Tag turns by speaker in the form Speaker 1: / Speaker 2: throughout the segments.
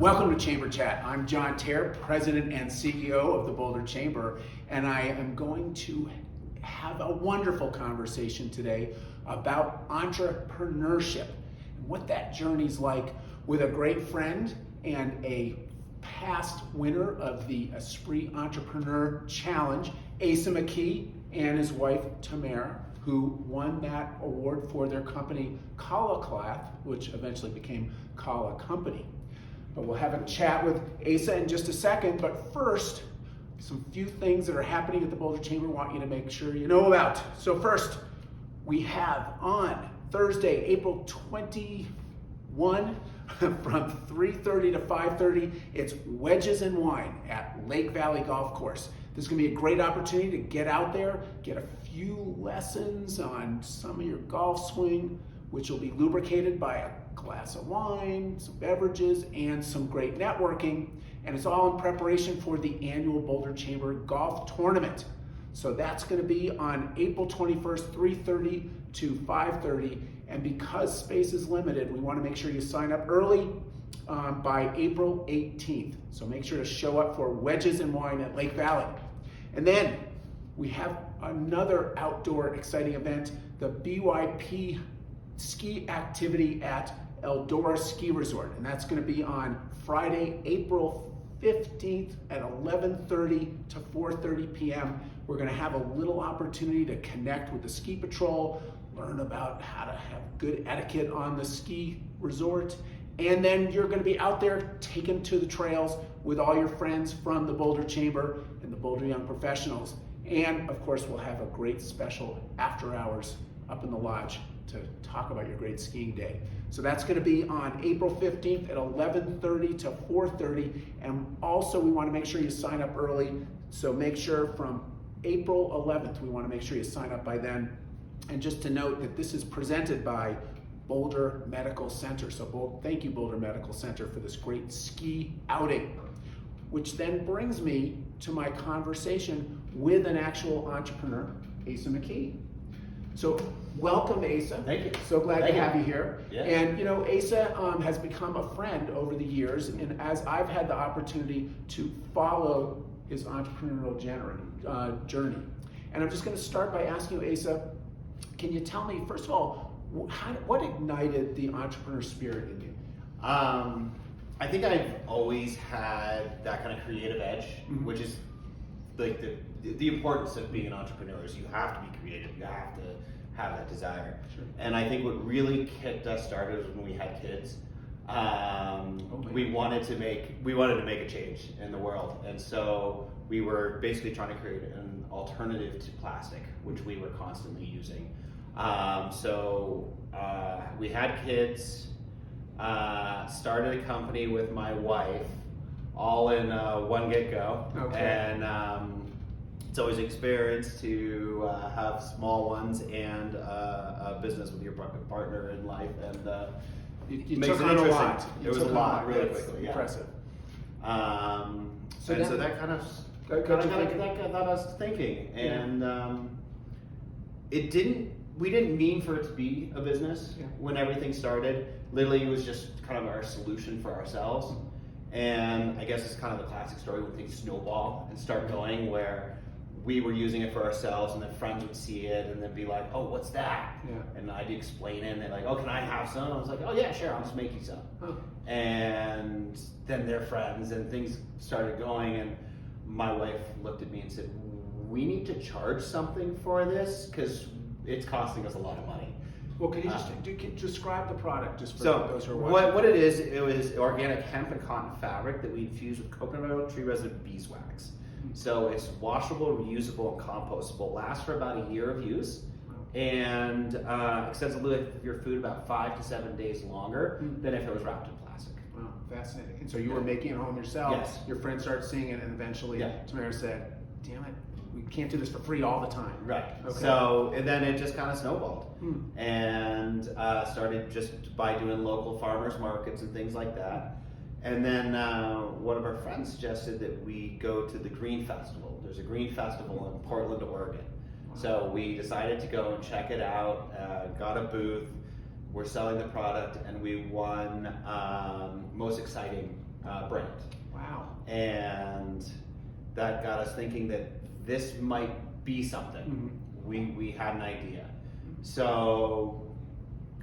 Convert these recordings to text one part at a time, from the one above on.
Speaker 1: Welcome to Chamber Chat. I'm John Terr, President and CEO of the Boulder Chamber, and I am going to have a wonderful conversation today about entrepreneurship and what that journey's like with a great friend and a past winner of the Esprit Entrepreneur Challenge, Asa Mckee, and his wife Tamar, who won that award for their company Khala Co, which eventually became Khala Company. But we'll have a chat with Asa in just a second. But first, some few things that are happening at the Boulder Chamber I want you to make sure you know about. So first, we have on Thursday, April 21, from 3:30 to 5:30, it's Wedges and Wine at Lake Valley Golf Course. This is going to be a great opportunity to get out there, get a few lessons on some of your golf swing, which will be lubricated by a glass of wine, some beverages, and some great networking. And it's all in preparation for the annual Boulder Chamber Golf Tournament. So that's going to be on April 21st, 3:30 to 5:30. And because space is limited, we want to make sure you sign up early by April 18th. So make sure to show up for Wedges and Wine at Lake Valley. And then we have another outdoor exciting event, the BYP ski activity at Eldora Ski Resort, and that's going to be on Friday, April 15th at 11:30 to 4:30 p.m. We're going to have a little opportunity to connect with the ski patrol, learn about how to have good etiquette on the ski resort, and then you're going to be out there taken to the trails with all your friends from the Boulder Chamber and the Boulder Young Professionals. And of course, we'll have a great special after hours up in the lodge to talk about your great skiing day. So that's going to be on April 15th at 11:30 to 4:30. And also we want to make sure you sign up early. So make sure from April 11th, we want to make sure you sign up by then. And just to note that this is presented by Boulder Medical Center. So thank you, Boulder Medical Center, for this great ski outing. Which then brings me to my conversation with an actual entrepreneur, Asa Mckee. So welcome, Asa.
Speaker 2: Thank you.
Speaker 1: So glad to have you here.
Speaker 2: Yeah.
Speaker 1: And you know, Asa has become a friend over the years, and as I've had the opportunity to follow his entrepreneurial journey. And I'm just going to start by asking you, Asa, can you tell me, first of all, what ignited the entrepreneur spirit in you?
Speaker 2: I think I've always had that kind of creative edge, which is like the importance of being an entrepreneur is you have to be creative, you have to have that desire. Sure. And I think what really kicked us started was when we had kids. We wanted to make a change in the world, and so we were basically trying to create an alternative to plastic, which we were constantly using. We had kids. Started a company with my wife, all in one get-go. Okay. And it's always an experience to have small ones and a business with your partner in life, and
Speaker 1: you
Speaker 2: makes
Speaker 1: took
Speaker 2: it
Speaker 1: on
Speaker 2: interesting.
Speaker 1: a lot.
Speaker 2: It was a lot really quickly. Yeah.
Speaker 1: Impressive.
Speaker 2: So that kind of got us thinking, and we didn't mean for it to be a business when everything started. Literally, it was just kind of our solution for ourselves. And I guess it's kind of the classic story when things snowball and start going, where we were using it for ourselves, and then friends would see it and then be like, "Oh, what's that?" Yeah. And I'd explain it, and they're like, "Oh, can I have some?" I was like, "Oh yeah, sure, I'll just make you some." Huh. And then they're friends, and things started going, and my wife looked at me and said, "We need to charge something for this because it's costing us a lot of money."
Speaker 1: Well, can you just describe the product just for those who are watching?
Speaker 2: What it is, it was organic hemp and cotton fabric that we infused with coconut oil, tree resin, and beeswax. So it's washable, reusable, and compostable. Lasts for about a year of use, and extends the life of your food about 5 to 7 days longer than if it was wrapped in plastic.
Speaker 1: Wow, fascinating. And so you were making it home yourself. Yes. Your friends started seeing it, and eventually Tamara said, "Damn it, we can't do this for free all the time."
Speaker 2: Right. Okay. So, and then it just kind of snowballed, and started just by doing local farmers markets and things like that. And then one of our friends suggested that we go to the Green Festival. There's a Green Festival in Portland, Oregon. Wow. So we decided to go and check it out, got a booth, we're selling the product, and we won most exciting brand.
Speaker 1: Wow.
Speaker 2: And that got us thinking that this might be something. We had an idea. So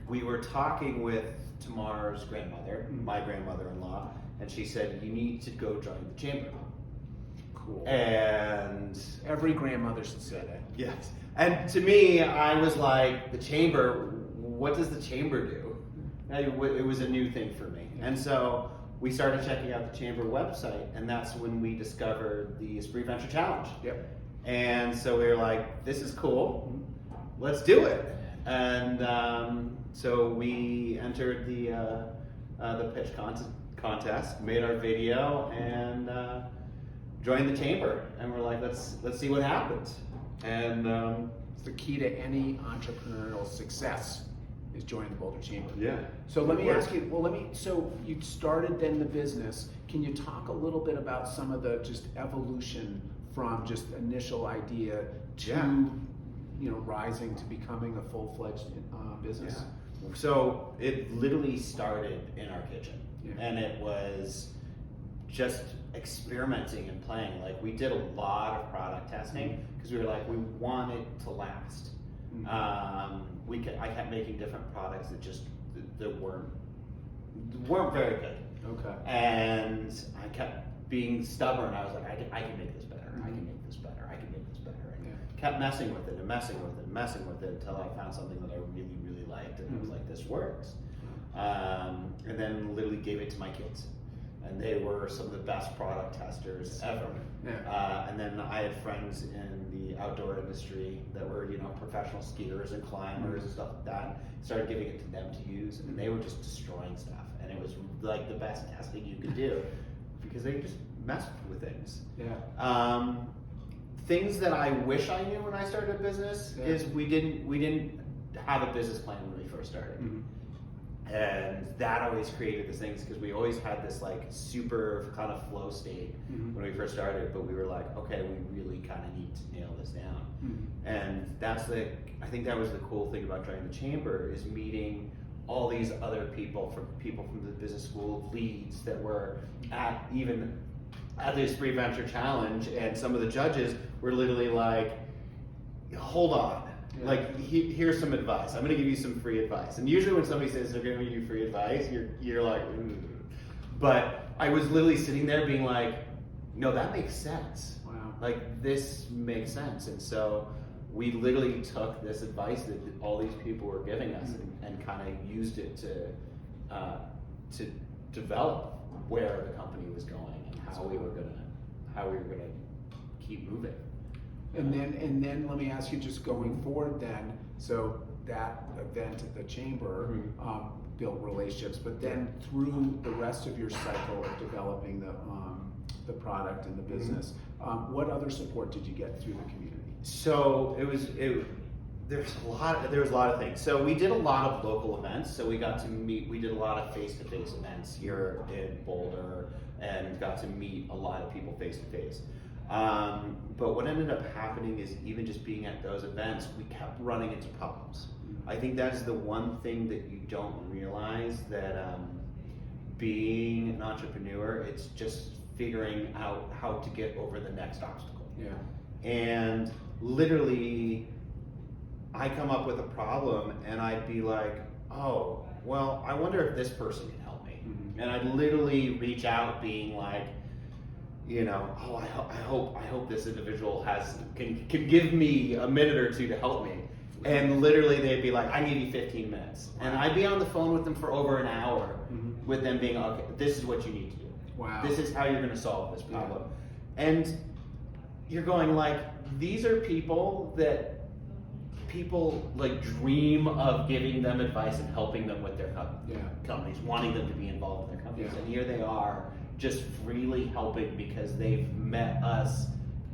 Speaker 2: we were talking with Tamar's grandmother, my grandmother-in-law, and she said, you need to go join the chamber.
Speaker 1: Cool.
Speaker 2: And
Speaker 1: Every grandmother should say that.
Speaker 2: yes. And to me, I was like, the chamber, what does the chamber do? It was a new thing for me. And so we started checking out the chamber website, and that's when we discovered the Esprit Venture Challenge.
Speaker 1: Yep.
Speaker 2: And so we were like, this is cool, let's do it. And so we entered the pitch contest, made our video, and joined the chamber. And we're like, let's see what happens. And
Speaker 1: It's the key to any entrepreneurial success is join the Boulder Chamber.
Speaker 2: yeah.
Speaker 1: So let me ask you, so you started then the business. Can you talk a little bit about some of the just evolution from just initial idea to, rising to becoming a full-fledged business?
Speaker 2: Yeah. So it literally started in our kitchen, and it was just experimenting and playing. Like, we did a lot of product testing because we were like, we want it to last. I kept making different products that weren't very good.
Speaker 1: Okay.
Speaker 2: And I kept being stubborn. I was like, I can make this better. I can make this better. I can make this better. And kept messing with it and messing with it and messing with it until I found something that I really, really liked, and I was like, this works. And then literally gave it to my kids. And they were some of the best product testers ever.
Speaker 1: Yeah.
Speaker 2: And then I had friends in the outdoor industry that were, professional skiers and climbers and stuff like that. Started giving it to them to use, and they were just destroying stuff. And it was like the best testing you could do because they just messed with things.
Speaker 1: Yeah.
Speaker 2: Things that I wish I knew when I started a business is we didn't have a business plan when we first started. And that always created these things because we always had this like super kind of flow state when we first started, but we were like, okay, we really kind of need to nail this down. And I think that was the cool thing about joining the chamber, is meeting all these other people from the business school leads that were at the Esprit Venture Challenge, and some of the judges were literally like, hold on. Yeah. Like, here's some advice. I'm going to give you some free advice. And usually when somebody says they're going to give you free advice, you're like, ooh. But I was literally sitting there being like, no, that makes sense.
Speaker 1: Wow.
Speaker 2: Like, this makes sense. And so we literally took this advice that all these people were giving us and kind of used it to develop where the company was going and how we were gonna keep moving.
Speaker 1: And then let me ask you, just going forward then, so that event at the chamber built relationships, but then through the rest of your cycle of developing the product and the business, what other support did you get through the community?
Speaker 2: So there was a lot of things. So we did a lot of local events. So we did a lot of face-to-face events here in Boulder and got to meet a lot of people face-to-face. But what ended up happening is, even just being at those events, we kept running into problems. I think that's the one thing that you don't realize, that being an entrepreneur, it's just figuring out how to get over the next obstacle.
Speaker 1: Yeah.
Speaker 2: And literally, I come up with a problem and I'd be like, oh, well, I wonder if this person can help me. And I'd literally reach out being like, oh, I hope this individual can give me a minute or two to help me. And literally they'd be like, I need you 15 minutes. And I'd be on the phone with them for over an hour with them being, okay, this is what you need to do.
Speaker 1: Wow.
Speaker 2: This is how you're going to solve this problem. And you're going like, these are people that people like dream of giving them advice and helping them with their companies, wanting them to be involved in their companies. And here they are, just freely helping because they've met us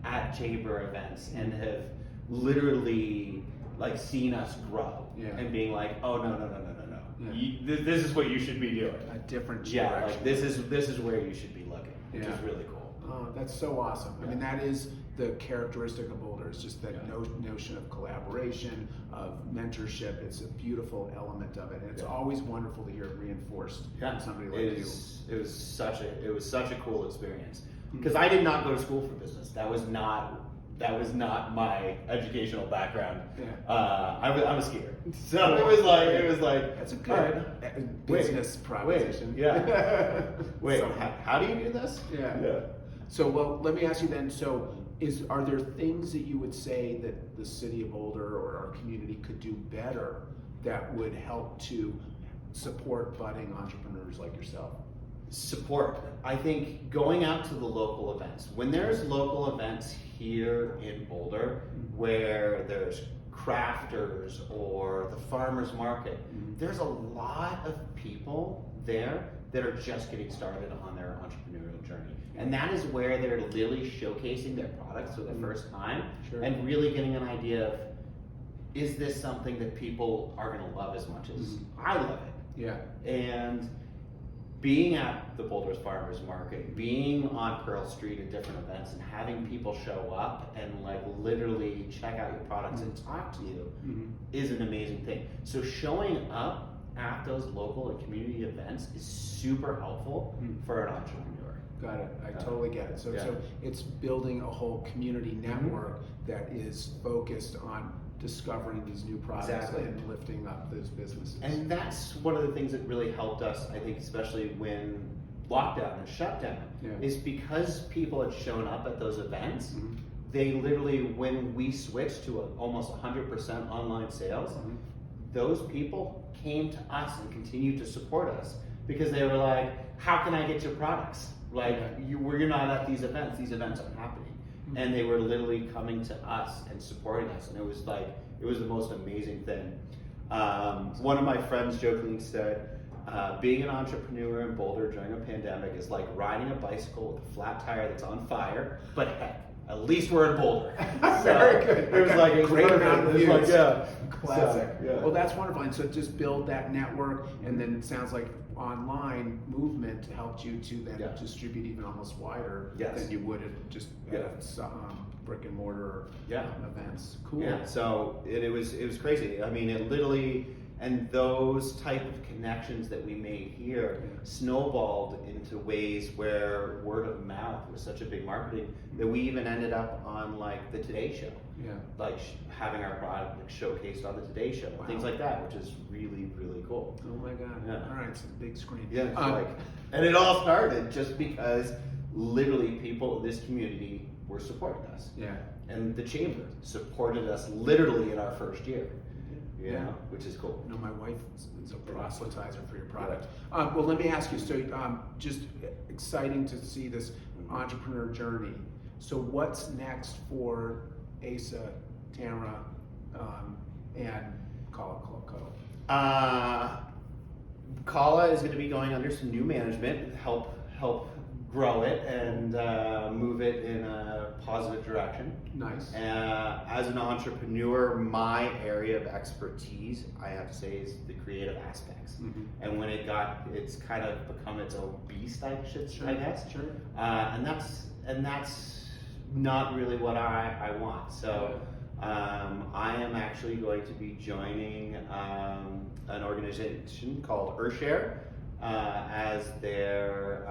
Speaker 2: at chamber events and have literally like seen us grow and being like, oh, no. This is what you should be doing.
Speaker 1: A different direction.
Speaker 2: Yeah, like this is where you should be looking, which is really cool.
Speaker 1: Oh, that's so awesome. I mean, that is the characteristic of Boulder. It's just that notion of collaboration, of mentorship. It's a beautiful element of it, and it's always wonderful to hear it reinforced from somebody like you.
Speaker 2: It was such a cool experience, because I did not go to school for business. That was not my educational background. I'm a skier, so it was like
Speaker 1: that's a good business proposition.
Speaker 2: Wait,
Speaker 1: So,
Speaker 2: how do you do this?
Speaker 1: So, well, let me ask you then. So, are there things that you would say that the city of Boulder or our community could do better that would help to support budding entrepreneurs like yourself?
Speaker 2: Support. I think going out to the local events. When there's local events here in Boulder where there's crafters or the farmers market, there's a lot of people there that are just getting started on their entrepreneurial journey. And that is where they're literally showcasing their products for the first time and really getting an idea of, is this something that people are going to love as much as I love it? And being at the Boulder's Farmers Market, being on Pearl Street at different events and having people show up and like literally check out your products and talk to you is an amazing thing. So showing up at those local and community events is super helpful for an entrepreneur.
Speaker 1: Got it. I totally get it. So it's building a whole community network that is focused on discovering these new products and lifting up those businesses.
Speaker 2: And that's one of the things that really helped us, I think, especially when lockdown and shutdown, is because people had shown up at those events. They literally, when we switched to almost 100% online sales, those people came to us and continued to support us because they were like, how can I get your products? Like, you're not at these events aren't happening. And they were literally coming to us and supporting us, and it was the most amazing thing. One of my friends jokingly said, being an entrepreneur in Boulder during a pandemic is like riding a bicycle with a flat tire that's on fire, but heck, at least we're in Boulder.
Speaker 1: Very good.
Speaker 2: It was like a
Speaker 1: great amount of views.
Speaker 2: Classic.
Speaker 1: Well, that's wonderful. And so just build that network, and then it sounds like online movement helped you to then distribute even almost wider than you would at just brick and mortar events. Cool.
Speaker 2: Yeah. So it was crazy. I mean, it literally, and those type of connections that we made here snowballed into ways where word of mouth was such a big marketing that we even ended up on like the Today Show. Like having our product showcased on the Today Show, things like that, which is really, really cool.
Speaker 1: Oh my God. All right, it's a big screen.
Speaker 2: And it all started just because literally people in this community were supporting us. And the chamber supported us literally in our first year. Which is cool.
Speaker 1: No, my wife is a proselytizer for your product. Well, let me ask you, so just exciting to see this entrepreneur journey. So what's next for Asa, Tamara, and Khala Co?
Speaker 2: Khala is going to be going under some new management, help grow it and move it in a positive direction.
Speaker 1: Nice.
Speaker 2: As an entrepreneur, my area of expertise, I have to say, is the creative aspects. And when it's kind of become its own beast, I guess. And that's not really what I want. So I am actually going to be joining an organization called Earthshare as their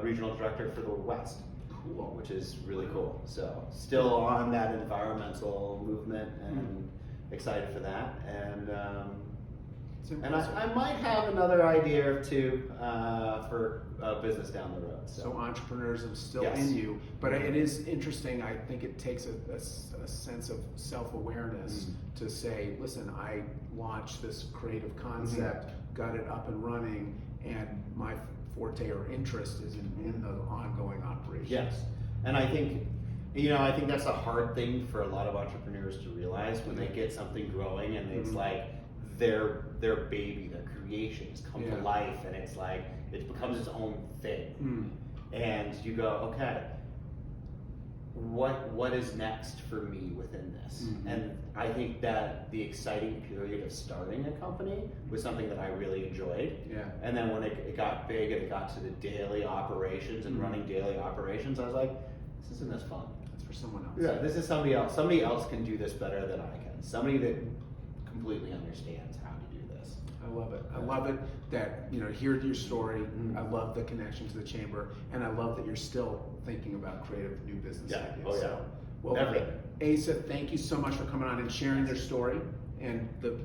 Speaker 2: regional director for the West. Cool. Which is really cool. So still on that environmental movement and excited for that. And I might have another idea or two for business down the road.
Speaker 1: So entrepreneurism is still in you, but it is interesting. I think it takes a sense of self-awareness to say, listen, I launched this creative concept, got it up and running, and my forte or interest is in the ongoing operation.
Speaker 2: Yes, and I think that's a hard thing for a lot of entrepreneurs to realize when they get something growing and it's like their baby, their creations come to life, and it's like it becomes its own thing. And you go, okay, what is next for me within this? And I think that the exciting period of starting a company was something that I really enjoyed. And then when it got big and it got to the daily operations and running daily operations, I was like, this isn't as fun.
Speaker 1: That's for someone else.
Speaker 2: Yeah, this is somebody else. Somebody else can do this better than I can. Somebody that completely understands how to do this.
Speaker 1: I love it. I love it that, hear your story. I love the connection to the chamber, and I love that you're still thinking about creative new business ideas.
Speaker 2: Oh yeah.
Speaker 1: So, well,
Speaker 2: Never.
Speaker 1: Asa, thank you so much for coming on and sharing your story, and the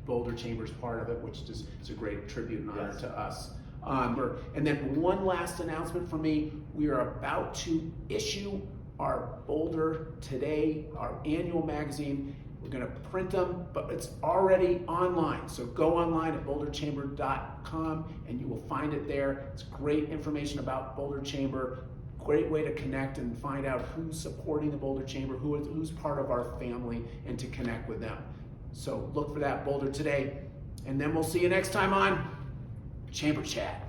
Speaker 1: Boulder Chamber's part of it, which is a great tribute and honor to us. And then one last announcement from me. We are about to issue our Boulder Today, our annual magazine. We're going to print them, but it's already online. So go online at boulderchamber.com and you will find it there. It's great information about Boulder Chamber. Great way to connect and find out who's supporting the Boulder Chamber, who's part of our family, and to connect with them. So look for that, Boulder Today. And then we'll see you next time on Chamber Chat.